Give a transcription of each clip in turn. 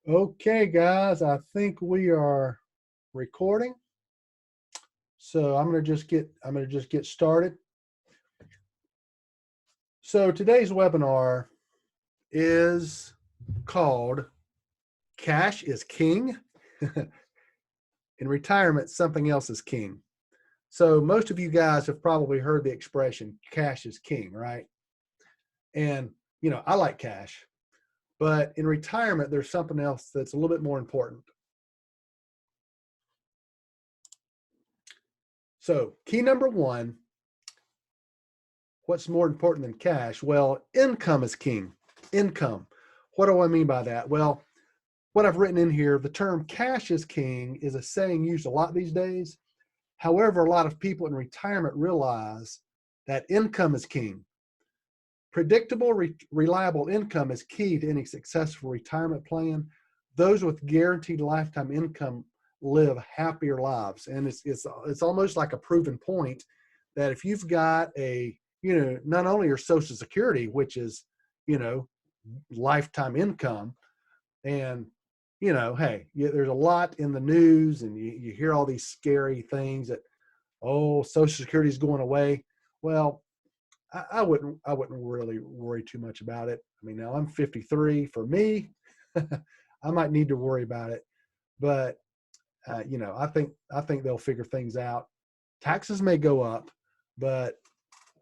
Okay, guys, I think we are recording. So I'm gonna just get started. So today's webinar is called Cash is King. In retirement, something else is king. So most of you guys have probably heard the expression cash is king, right? And I like cash, but in retirement, there's something else that's a little bit more important. So key number one, what's more important than cash? Well, income is king. Income. What do I mean by that? Well, what I've written in here, the term cash is king is a saying used a lot these days. However, a lot of people in retirement realize that income is king. Predictable, reliable income is key to any successful retirement plan. Those with guaranteed lifetime income live happier lives. And it's almost like a proven point that if you've got not only your Social Security, which is, lifetime income, and, hey, there's a lot in the news and you hear all these scary things that, oh, Social Security is going away. Well, I wouldn't really worry too much about it. I mean, now I'm 53. For me, I might need to worry about it, but I think they'll figure things out. Taxes may go up, but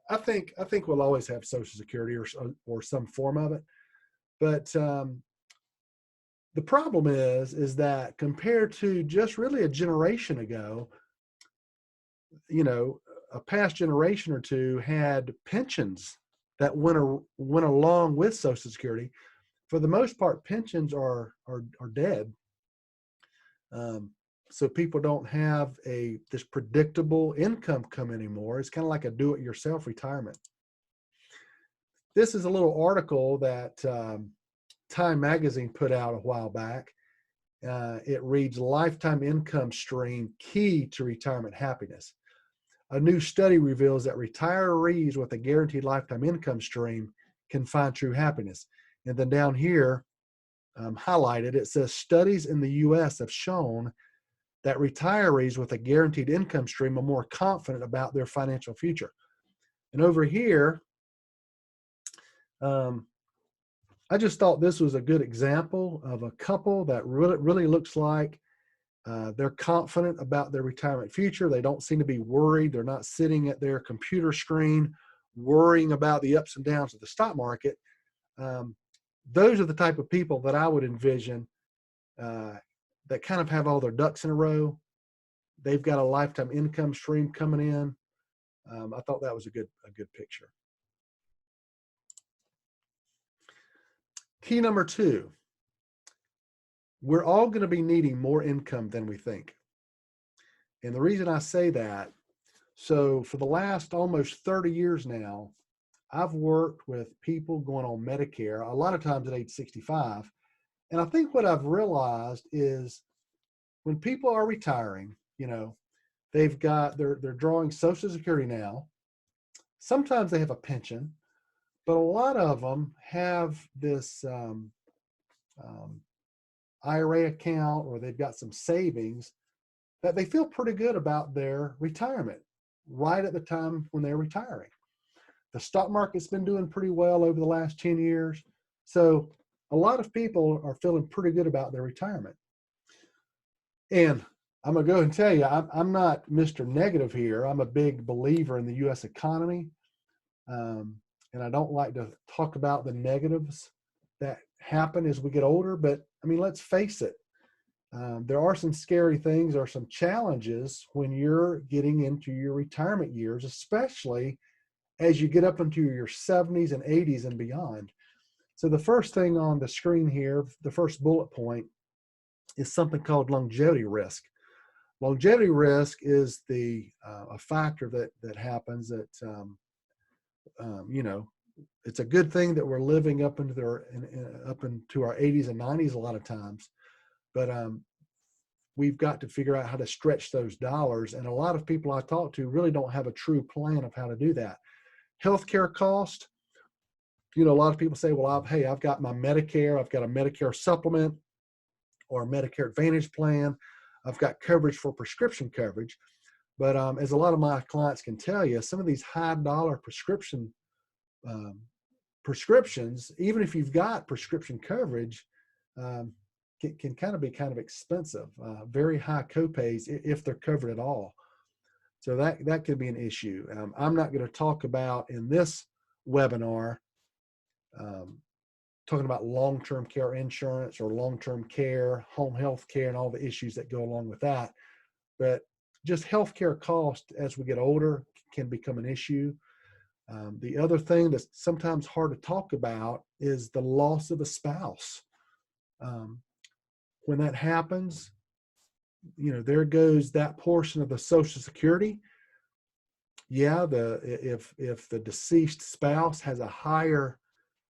I think we'll always have Social Security or some form of it. But the problem is that compared to just really a generation ago, a past generation or two had pensions that went along with Social Security. For the most part, pensions are dead. So people don't have this predictable income come anymore. It's kind of like a do-it-yourself retirement. This is a little article that Time Magazine put out a while back. It reads, "Lifetime income stream key to retirement happiness. A new study reveals that retirees with a guaranteed lifetime income stream can find true happiness." And then down here, highlighted, it says, "Studies in the U.S. have shown that retirees with a guaranteed income stream are more confident about their financial future." And over here, I just thought this was a good example of a couple that really looks like they're confident about their retirement future. They don't seem to be worried. They're not sitting at their computer screen worrying about the ups and downs of the stock market. Those are the type of people that I would envision that kind of have all their ducks in a row. They've got a lifetime income stream coming in. I thought that was a good picture. Key number two, we're all going to be needing more income than we think. And the reason I say that, so for the last almost 30 years now, I've worked with people going on Medicare, a lot of times at age 65. And I think what I've realized is when people are retiring, they're drawing Social Security now. Sometimes they have a pension, but a lot of them have this IRA account, or they've got some savings that they feel pretty good about their retirement right at the time when they're retiring. The stock market's been doing pretty well over the last 10 years. So a lot of people are feeling pretty good about their retirement. And I'm going to go and tell you, I'm not Mr. Negative here. I'm a big believer in the U.S. economy. And I don't like to talk about the negatives that happen as we get older. But I mean, let's face it. There are some scary things or some challenges when you're getting into your retirement years, especially as you get up into your 70s and 80s and beyond. So the first thing on the screen here, the first bullet point, is something called longevity risk. Longevity risk is a factor that happens that it's a good thing that we're living up into our 80s and 90s a lot of times, but we've got to figure out how to stretch those dollars. And a lot of people I talk to really don't have a true plan of how to do that. Healthcare cost. A lot of people say, well, I've got my Medicare, I've got a Medicare supplement. or a Medicare Advantage plan. I've got coverage for prescription coverage. But as a lot of my clients can tell you, some of these high dollar prescriptions, even if you've got prescription coverage, can kind of be kind of expensive, very high copays if they're covered at all. So that could be an issue. I'm not going to talk about in this webinar, talking about long-term care insurance or long-term care, home health care, and all the issues that go along with that. But just healthcare cost as we get older can become an issue. The other thing that's sometimes hard to talk about is the loss of a spouse. When that happens, there goes that portion of the Social Security. Yeah, if the deceased spouse has a higher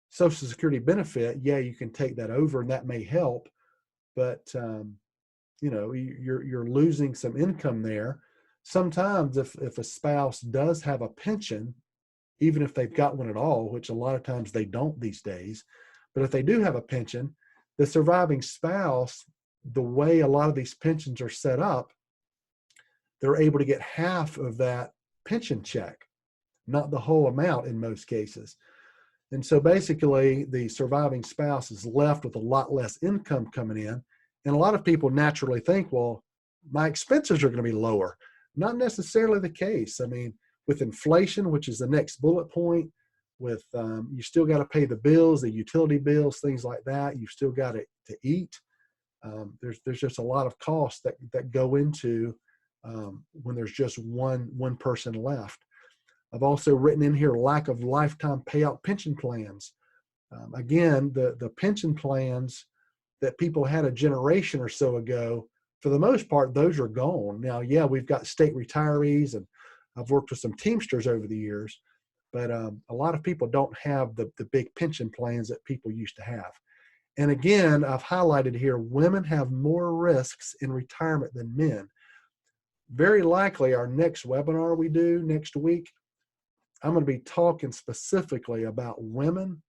Social Security benefit, yeah, you can take that over and that may help. But you're losing some income there. Sometimes if a spouse does have a pension, even if they've got one at all, which a lot of times they don't these days, but if they do have a pension, the surviving spouse, the way a lot of these pensions are set up, they're able to get half of that pension check, not the whole amount in most cases. And so basically the surviving spouse is left with a lot less income coming in. And a lot of people naturally think, well, my expenses are going to be lower. Not necessarily the case. I mean, with inflation, which is the next bullet point, with you still got to pay the bills, the utility bills, things like that. You've still got to eat. There's just a lot of costs that go into when there's just one person left. I've also written in here lack of lifetime payout pension plans. Again, the pension plans that people had a generation or so ago, for the most part, those are gone. Now, yeah, we've got state retirees, and I've worked with some Teamsters over the years, but a lot of people don't have the big pension plans that people used to have. And again, I've highlighted here, women have more risks in retirement than men. Very likely our next webinar we do next week, I'm going to be talking specifically about women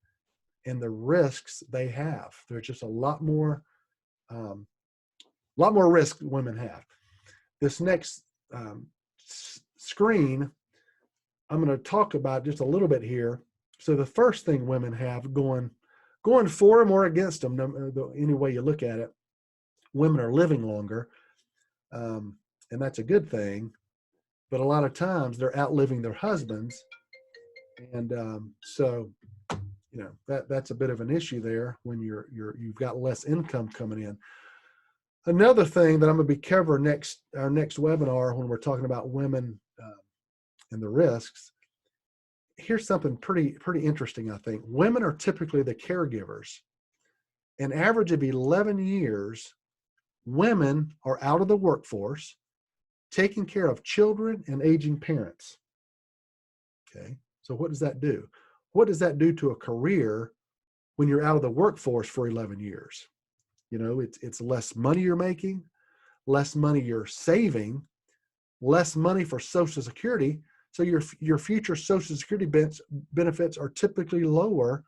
and the risks they have. There's just a lot more risk women have. This next screen, I'm going to talk about just a little bit here. So the first thing women have going for them or against them, any way you look at it, women are living longer, and that's a good thing. But a lot of times they're outliving their husbands, and so that's a bit of an issue there when you've got less income coming in. Another thing that I'm going to be covering our next webinar when we're talking about women and the risks. Here's something pretty interesting, I think. Women are typically the caregivers. An average of 11 years, women are out of the workforce, taking care of children and aging parents. Okay, so what does that do? What does that do to a career when you're out of the workforce for 11 years? It's less money you're making, less money you're saving, less money for Social Security. So your future Social Security benefits are typically lower.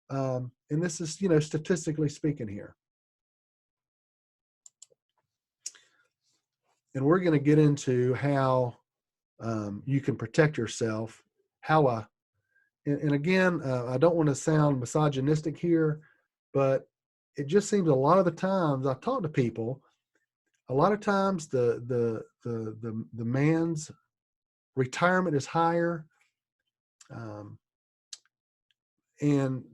And this is, statistically speaking here. And we're going to get into how you can protect yourself, and again, I don't want to sound misogynistic here, but it just seems a lot of the times I talk to people, a lot of times the man's retirement is higher, and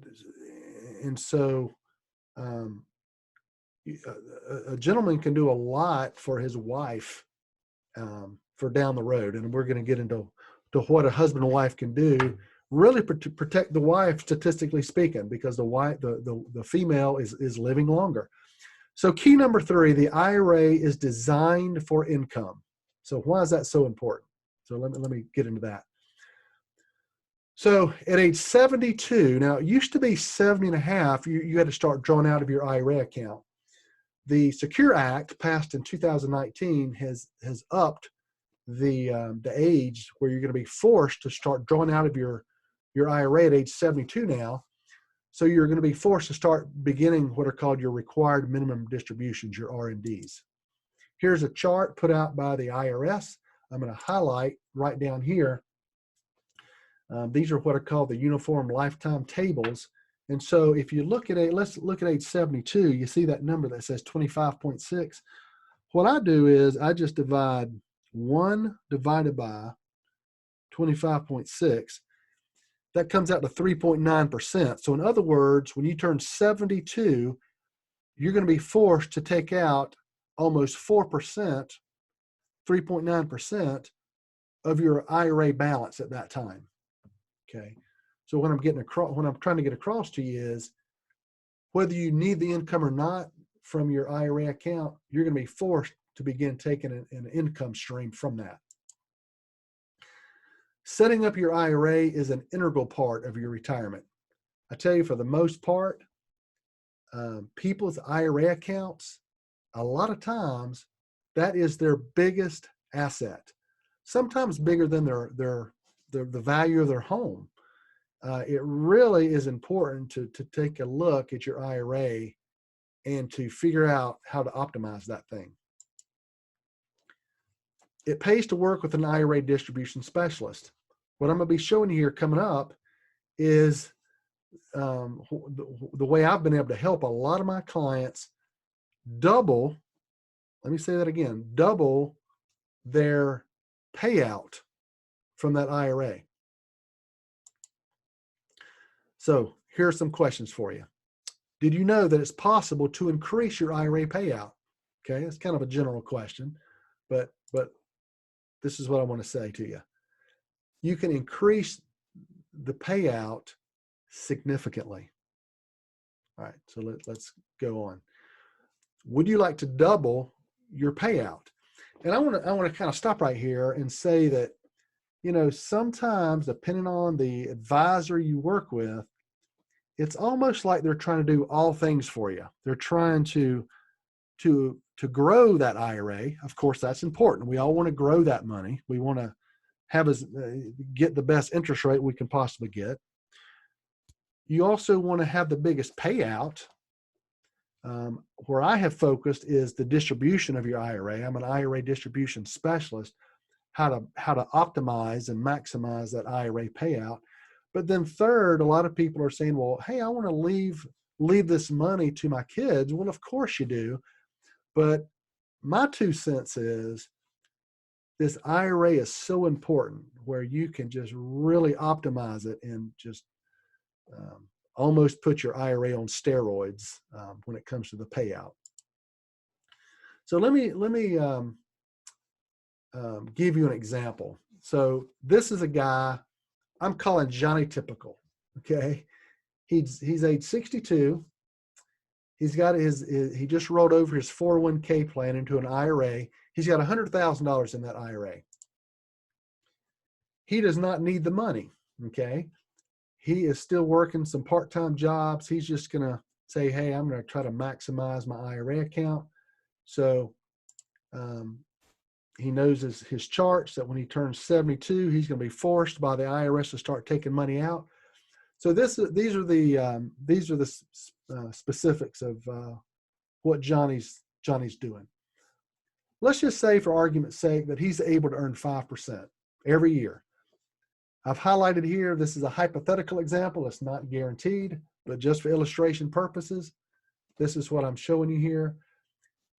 so a gentleman can do a lot for his wife for down the road, and we're going to get into what a husband and wife can do really to protect the wife, statistically speaking, because the female is living longer. So key number 3, the IRA is designed for income. So why is that so important? So let me get into that. So at age 72, now it used to be 70 and a half, you had to start drawing out of your IRA account. The Secure Act passed in 2019 has upped the age where you're going to be forced to start drawing out of your IRA at age 72 now. So you're going to be forced to start beginning what are called your required minimum distributions, your RMDs. Here's a chart put out by the IRS. I'm going to highlight right down here. These are what are called the uniform lifetime tables. And so if you look at let's look at age 72, you see that number that says 25.6. What I do is I just divide 1 divided by 25.6. That comes out to 3.9%. So in other words, when you turn 72, you're going to be forced to take out almost 4%, 3.9% of your IRA balance at that time. Okay. So what I'm trying to get across to you is whether you need the income or not from your IRA account, you're going to be forced to begin taking an income stream from that. Setting up your IRA is an integral part of your retirement. I tell you, for the most part, people's IRA accounts, a lot of times, that is their biggest asset. Sometimes bigger than the value of their home. It really is important to take a look at your IRA and to figure out how to optimize that thing. It pays to work with an IRA distribution specialist. What I'm going to be showing you here coming up is the way I've been able to help a lot of my clients double, let me say that again, double their payout from that IRA. So here are some questions for you. Did you know that it's possible to increase your IRA payout? Okay, it's kind of a general question, but this is what I want to say to you. You can increase the payout significantly. All right, so let's go on. Would you like to double your payout? And I want to kind of stop right here and say that, you know, sometimes depending on the advisor you work with, it's almost like they're trying to do all things for you. They're trying to grow that IRA. Of course, that's important. We all want to grow that money. We want to get the best interest rate we can possibly get. You also want to have the biggest payout. Where I have focused is the distribution of your IRA. I'm an IRA distribution specialist, how to optimize and maximize that IRA payout. But then third, a lot of people are saying, well, hey, I want to leave this money to my kids. Well, of course you do. But my 2 cents is this IRA is so important where you can just really optimize it and just almost put your IRA on steroids when it comes to the payout. So let me give you an example. So this is a guy I'm calling Johnny Typical. Okay, he's age 62. He's got he just rolled over his 401k plan into an IRA. He's got $100,000 in that IRA. He does not need the money. Okay. He is still working some part-time jobs. He's just going to say, hey, I'm going to try to maximize my IRA account. So he knows his charts that when he turns 72, he's going to be forced by the IRS to start taking money out. So these are the specifics of what Johnny's doing. Let's just say, for argument's sake, that he's able to earn 5% every year. I've highlighted here, this is a hypothetical example. It's not guaranteed, but just for illustration purposes, this is what I'm showing you here.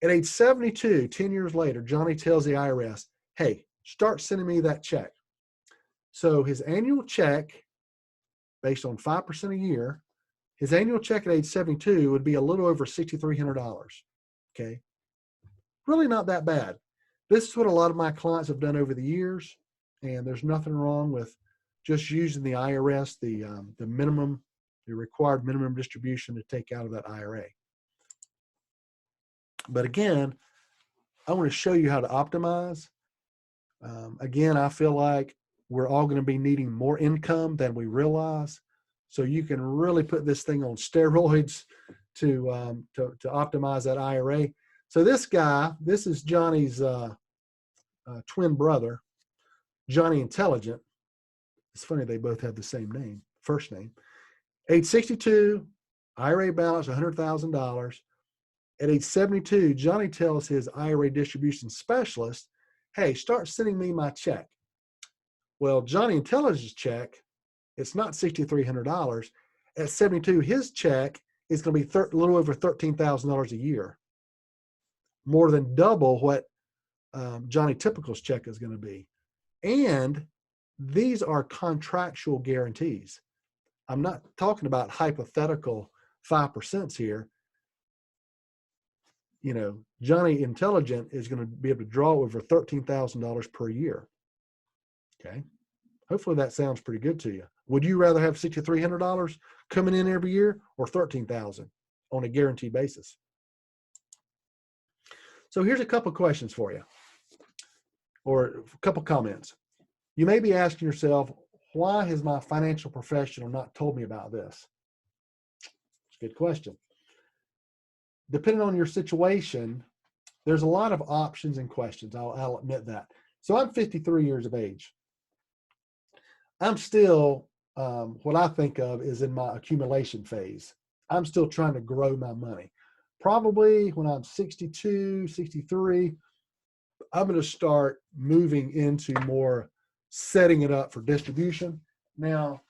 At age 72, 10 years later, Johnny tells the IRS, hey, start sending me that check. So his annual check, based on 5% a year, his annual check at age 72 would be a little over $6,300. Okay. Really not that bad. This is what a lot of my clients have done over the years, and there's nothing wrong with just using the IRS, the required minimum distribution to take out of that IRA. But again, I want to show you how to optimize. Again, I feel like we're all going to be needing more income than we realize. So you can really put this thing on steroids to optimize that IRA. So this is Johnny's twin brother, Johnny Intelligent. It's funny, they both have the same name, first name. Age 62, IRA balance $100,000. At age 72, Johnny tells his IRA distribution specialist, hey, start sending me my check. Well, Johnny Intelligence check, it's not $6,300. At 72, his check is going to be a little over $13,000 a year, more than double what Johnny Typical's check is going to be. And these are contractual guarantees. I'm not talking about hypothetical 5% here. You know, Johnny Intelligent is going to be able to draw over $13,000 per year. Okay. Hopefully that sounds pretty good to you. Would you rather have $6,300 coming in every year or $13,000 on a guaranteed basis? So here's a couple questions for you, or a couple comments. You may be asking yourself, why has my financial professional not told me about this? It's a good question. Depending on your situation, there's a lot of options and questions. I'll admit that. So I'm 53 years of age. I'm still, what I think of is in my accumulation phase. I'm still trying to grow my money. Probably when I'm 62, 63, I'm going to start moving into more setting it up for distribution. Now,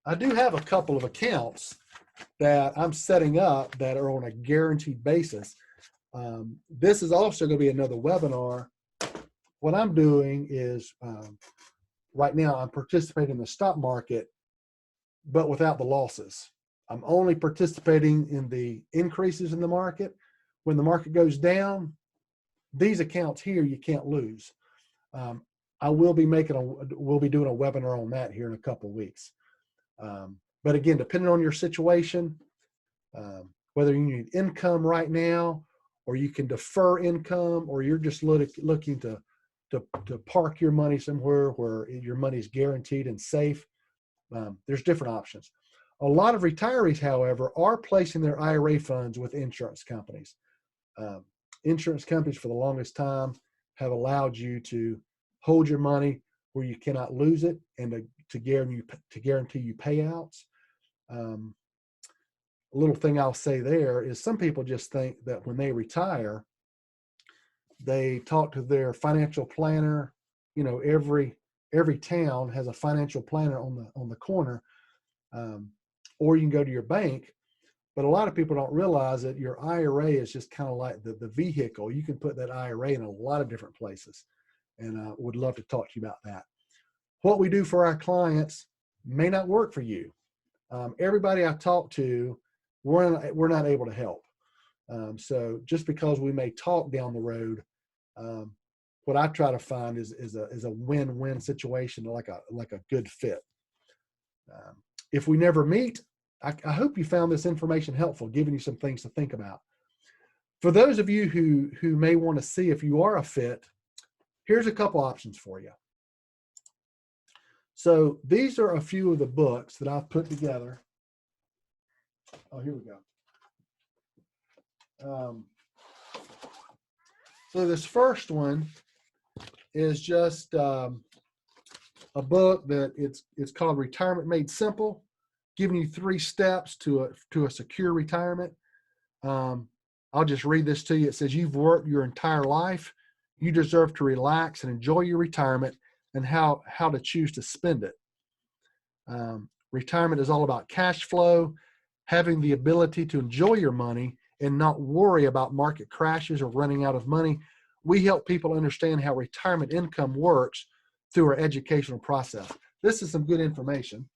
I do have a couple of accounts that I'm setting up that are on a guaranteed basis. This is also going to be another webinar. What I'm doing is, right now I'm participating in the stock market, but without the losses. I'm only participating in the increases in the market. When the market goes down, these accounts here, you can't lose. I will be we'll be doing a webinar on that here in a couple of weeks. But again, depending on your situation, whether you need income right now, or you can defer income, or you're just looking to park your money somewhere where your money is guaranteed and safe, there's different options. A lot of retirees, however, are placing their IRA funds with insurance companies. Insurance companies for the longest time have allowed you to hold your money where you cannot lose it, and to guarantee you payouts. A little thing I'll say there is some people just think that when they retire, they talk to their financial planner. You know, every town has a financial planner on the corner, or you can go to your bank. But a lot of people don't realize that your IRA is just kind of like the vehicle. You can put that IRA in a lot of different places, and I would love to talk to you about that. What we do for our clients may not work for you. Everybody I talk to, we're not able to help. So just because we may talk down the road, what I try to find is a win-win situation, like a good fit. If we never meet, I hope you found this information helpful, giving you some things to think about. For those of you who may want to see if you are a fit, here's a couple options for you. So these are a few of the books that I've put together. Oh, here we go. So this first one is just a book that it's called Retirement Made Simple, giving you 3 steps to a secure retirement. I'll just read this to you. It says, you've worked your entire life. You deserve to relax and enjoy your retirement, and how to choose to spend it. Retirement is all about cash flow, having the ability to enjoy your money and not worry about market crashes or running out of money. We help people understand how retirement income works through our educational process. This is some good information.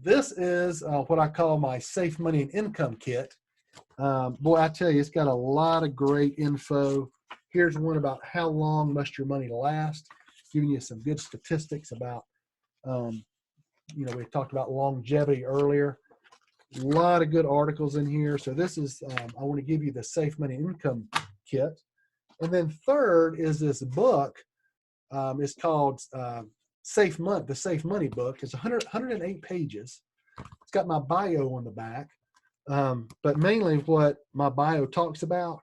This is what I call my Safe Money and Income Kit. Boy, I tell you, it's got a lot of great info. Here's one about how long must your money last, giving you some good statistics about, we talked about longevity earlier. A lot of good articles in here. So this is, I want to give you the Safe Money Income Kit. And then third is this book. It's called the Safe Money book. It's 108 pages. It's got my bio on the back. But mainly what my bio talks about,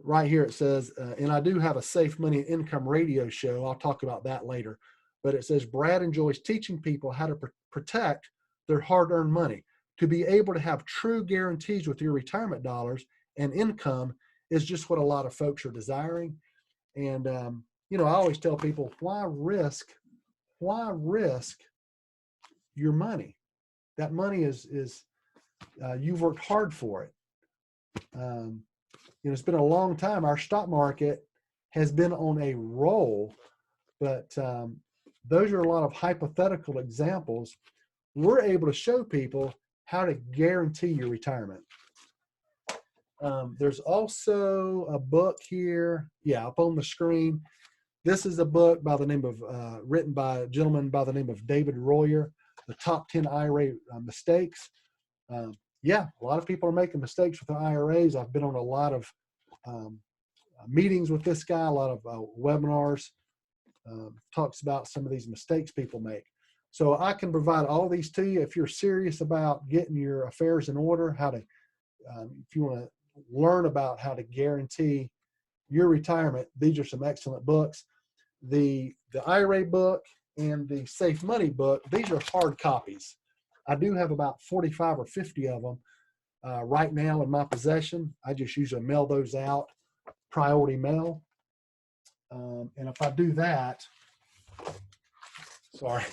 right here it says, and I do have a Safe Money and Income radio show. I'll talk about that later. but it says Brad enjoys teaching people how to protect their hard-earned money. To be able to have true guarantees with your retirement dollars and income is just what a lot of folks are desiring. And you know, I always tell people, why risk your money? That money is you've worked hard for it. You know, it's been a long time. Our stock market has been on a roll, but those are a lot of hypothetical examples. We're able to show people how to guarantee your retirement. There's also a book here, yeah, up on the screen. This is a book by the name of, written by a gentleman by the name of David Royer, The Top 10 IRA Mistakes. Yeah, a lot of people are making mistakes with their IRAs. I've been on a lot of meetings with this guy, a lot of webinars, talks about some of these mistakes people make. So I can provide all these to you if you're serious about getting your affairs in order, how to, if you want to learn about how to guarantee your retirement, these are some excellent books. The IRA book and the Safe Money book, these are hard copies. I do have about 45 or 50 of them right now in my possession. I just usually mail those out, priority mail. And if I do that, sorry,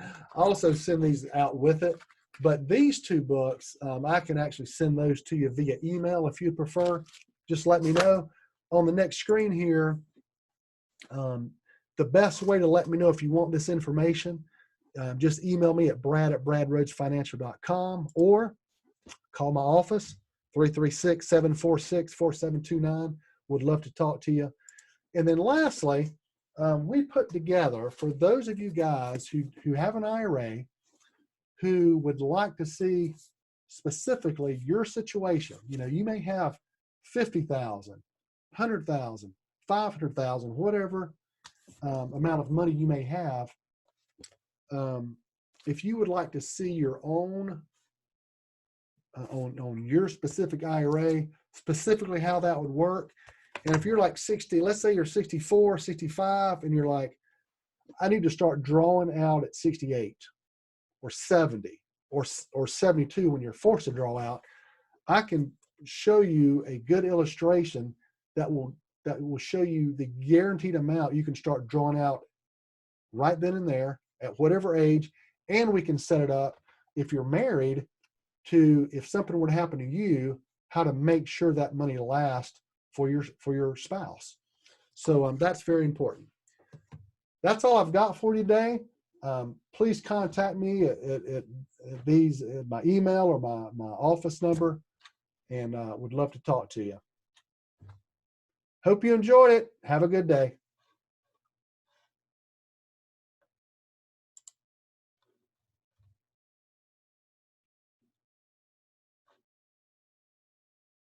I also send these out with it. But these two books, I can actually send those to you via email if you prefer. Just let me know. On the next screen here, the best way to let me know if you want this information, just email me at brad@bradrhodesfinancial.com or call my office, 336-746-4729. Would love to talk to you. And then lastly, we put together, for those of you guys who have an IRA, who would like to see specifically your situation. You know, you may have 50,000, 100,000, 500,000, whatever amount of money you may have. If you would like to see your own on your specific IRA, specifically how that would work. And if you're like 60, let's say you're 64, 65, and you're like, I need to start drawing out at 68 or 70 or 72 when you're forced to draw out, I can show you a good illustration that will show you the guaranteed amount you can start drawing out right then and there at whatever age. And we can set it up, if you're married, to, if something were to happen to you, how to make sure that money lasts for your spouse. So that's very important. That's all I've got for you today. Please contact me at my email or my office number, and would love to talk to you. Hope you enjoyed it. Have a good day.